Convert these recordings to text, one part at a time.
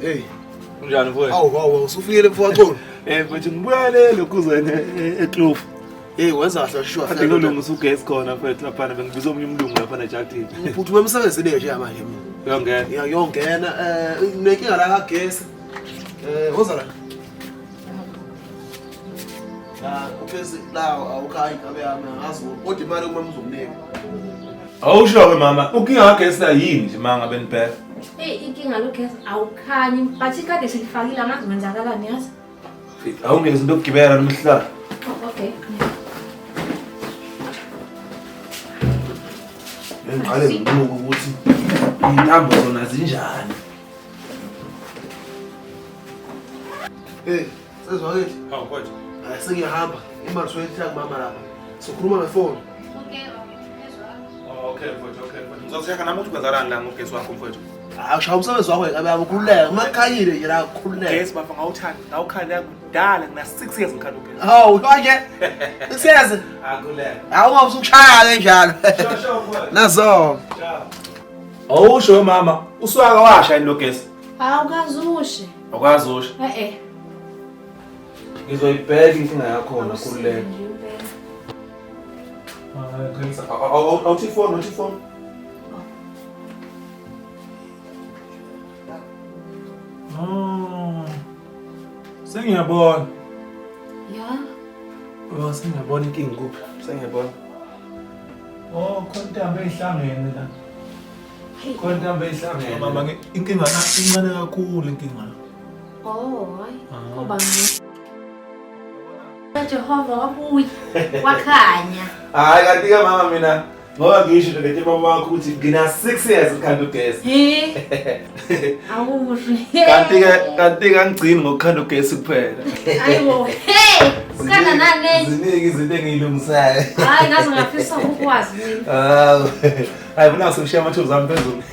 Hey, unjani mfowethu? Awu, usufikile mfowethu. Mfowethu ngibuyele lokuzwene eClofu. Hey, wenza kahle sure. Kade ngilungisa ugesi khona mfowethu lapha bengibiza omnye umlungu lapha eJardini. Uphuthume emsebenzini nje manje. Uyongena. Yongena nenkinga la kagesi. Woza la. Ugesi la awukhayi ngabe yami ngazi kodwa imali uma mzomnika. Awusho ke mama, ukinga kagesi la yini nje manga beniphela? Inkinga logesi awukhanyi, but ikade silifakile angazi kwenzakalani yazi. Awungezi into okugibela nomhlaba. Okay. Ngiqale ngibuka ukuthi intambo zona zinjani. Hey, sezwakithi. Hawu mfowethu. Sengiyahamba. Imali soyithatha kumama lapha. Sokhuluma ngefoni. Okay mfowethu, okay. Ngizokushaka nami ukuthi kwenzarani la ngogesi wakho mfowethu. Awushaya umsebenzi wakho ngabe ukhululeka. Makhayile nje la ukhululeka. Ugesi bafanga awuthanda. Ngawukhanda kudala ngina 6 years ngikhanda ugesi. Hawu, manje. Siyeza. Akuleka. Awungabe usukushaya kanjalo. Shosho mfowethu. Nazo. Awusho mama, uswaka washa yini logesi? Awukazushe. Awukwazi usho. Ngizoyibheka inkinga yakho khona kuleka. Awuthi phone. Oh. Sengiyabona. Ya. Sengiyabona inkinga kuphi? Sengiyabona. Oh, khona intambo ezihlangene la. Khona intambo ezihlangene. Mama, inkinga incane kakhulu inkinga. Oh, hayi. Kuba ngini? Jehova wabuya. Wakhanya. Hayi kanti ke mama mina ngoba ngisho nje mama wakho ukuthi ngina 6 years ngikhanda ugesi. Awusho. Kanti ke ngigcini ngokukhanda ugesi kuphela. Ayibo. Ukhanda nani? Ziningi izinto engiyilungisayo. Hayi ngaze ngafisa ukwazi mina. Hayi mina sengishiya amathuba ami phezulu.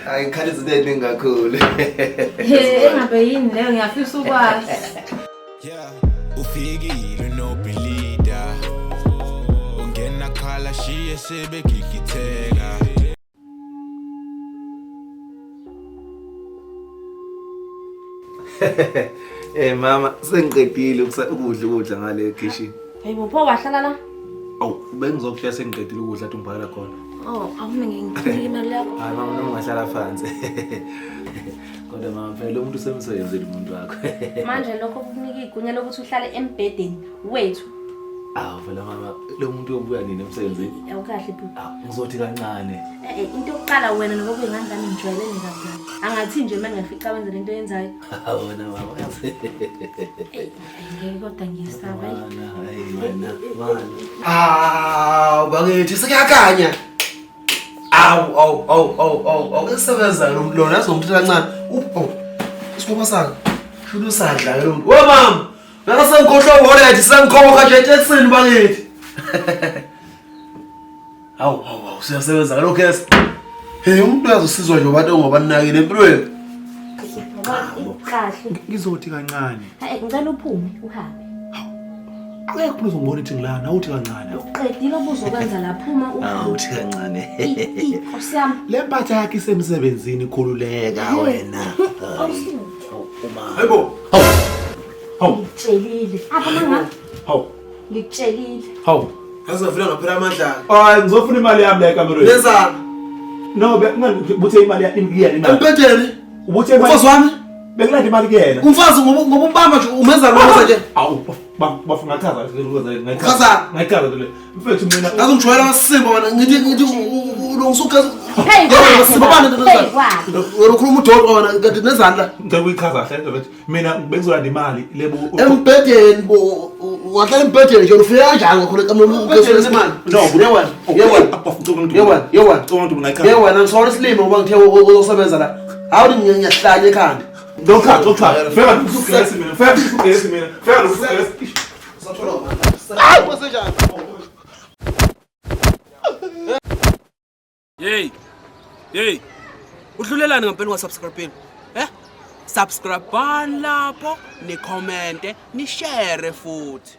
Hayi ngikhanda izinto eziningi kakhulu. Engabe yini leyo ngiyafisa ukwazi. Yeah, ufikile Nobhilita. Ungena khala shiye sebegigitheka. Mama sengiqedile ukudla ngale kitchen. Hayibo pho wahlala la? Awu bengizokushiya sengiqedile ukudla athi ungibhala khona. Oh, awume ngincike imali yakho. Hayi mama noma ungahlala phansi. Kodwa mama phela umuntu usemsebenzini umuntu wakho. Manje lokho kukunika igunya lokuthi uhlale embedeni wethu. Awu phela mama lo muntu obuya nini emsebenzini? Awukahle bhuti. Ngizothi kancane. Into yokuqala wena noba kuyingane ngijwayelene kancane. Angathi nje mangafica wenza lento yenzayo. Awona mama. Ngeke kodwa ngiyesaba. Hayi mana. Hawu, bakithi sekuyakhanya. Awu, esebenza lona azomthatha kancane. Isibopha sakhe. Shulu sandla ke lo muntu. Wo mama, ngaka sengikhohlwa wallet sengikhokha nje eTexini bakithi. Awu, siyasebenza ke lo case. Hey, umuntu uyazosizwa nje abantu ongobanakile empilweni. Kahle. Ngizothi kancane. Hayi ngicela uphume uhambe. Akekho umuntu ozongibona ethi ngilana, awuthi kancane. Uqedile obuzokwenza la phuma uhambe. Awuthi kancane. Osiyami. Le mpatha yakhe isemsebenzini khululeka wena. Hayibo. Hawu. Ngitshelile. Apha manga. Hawu. Ngitshelile. Hawu. Ngizofuna ngaphela amandla. Hayi ngizofuna imali yami la ekamerweni. Leza. No, ngibuthe imali yakhe imali. Empedeni. Ubuthe imali. Mfazi wami. Bengilandla imali kuyena. Umfazi ngoba umbamba nje umenza lokho nje. Awu, bafuna chaza Chaza. ngayichaza le. Mfethu mina Ngazongijwayela amasimba wena ngithi ulungisukazi. Hey, sibabana wena ukhuluma uDodo wena kanti nezandla. ngicela ukuyichaza hle mfethu. Mina bengizolanda imali lebo Embedeni wahlala embedeni nje ufika kanjani khona kamamukesizimali. No, yewena ngisona isilimo ngoba ngithe uzosebenza la. Awuthi ngiyahlanya ekhanda. Don't cut. Feka usugesi mina. Feka usugesi. Sathola manje. Hayi kwesenjani? Hey. Udlulelani ngempela ungasubscribe? Subscribe lapho, ni comment, ni share futhi.